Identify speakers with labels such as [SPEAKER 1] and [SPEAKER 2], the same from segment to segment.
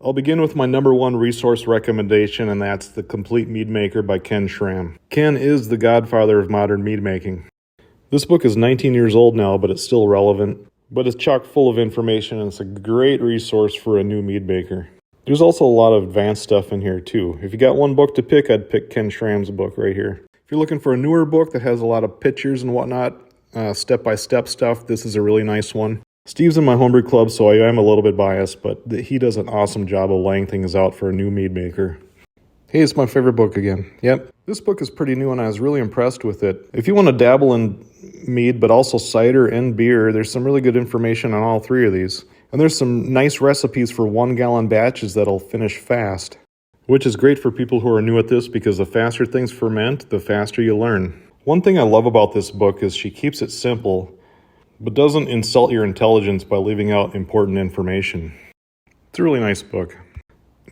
[SPEAKER 1] I'll begin with my number one resource recommendation, and that's The Complete Mead Maker by Ken Schramm. Ken is the godfather of modern mead making. This book is 19 years old now, but it's still relevant. But it's chock full of information, and it's a great resource for a new mead maker. There's also a lot of advanced stuff in here too. If you got one book to pick, I'd pick Ken Schramm's book right here. If you're looking for a newer book that has a lot of pictures and whatnot, step-by-step stuff, this is a really nice one. Steve's in my homebrew club, so I am a little bit biased, but he does an awesome job of laying things out for a new mead maker. Hey, it's my favorite book again. Yep, this book is pretty new and I was really impressed with it. If you want to dabble in mead, but also cider and beer, there's some really good information on all three of these. And there's some nice recipes for 1-gallon batches that'll finish fast, which is great for people who are new at this because the faster things ferment, the faster you learn. One thing I love about this book is she keeps it simple, but doesn't insult your intelligence by leaving out important information. It's a really nice book.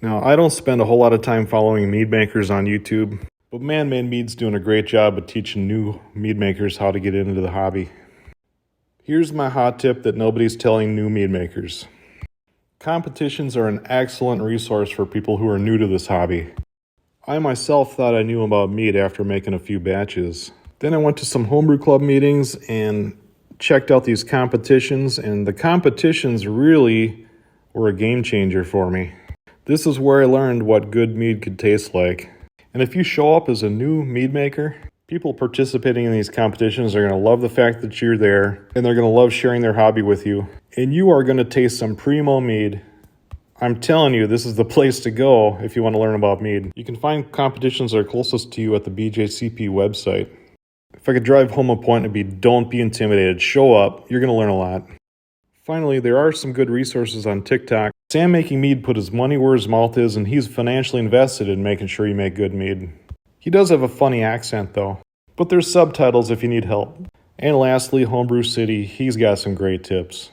[SPEAKER 1] Now, I don't spend a whole lot of time following mead makers on YouTube, but Man Made Mead's doing a great job of teaching new mead makers how to get into the hobby. Here's my hot tip that nobody's telling new mead makers. Competitions are an excellent resource for people who are new to this hobby. I myself thought I knew about mead after making a few batches. Then I went to some homebrew club meetings and checked out these competitions, and the competitions really were a game changer for me. This is where I learned what good mead could taste like. And if you show up as a new mead maker, people participating in these competitions are going to love the fact that you're there, and they're going to love sharing their hobby with you. And you are going to taste some primo mead. I'm telling you, this is the place to go if you want to learn about mead. You can find competitions that are closest to you at the BJCP website. If I could drive home a point, it'd be don't be intimidated. Show up. You're going to learn a lot. Finally, there are some good resources on TikTok. Sam Making Mead put his money where his mouth is, and he's financially invested in making sure you make good mead. He does have a funny accent, though. But there's subtitles if you need help. And lastly, Homebrew City. He's got some great tips.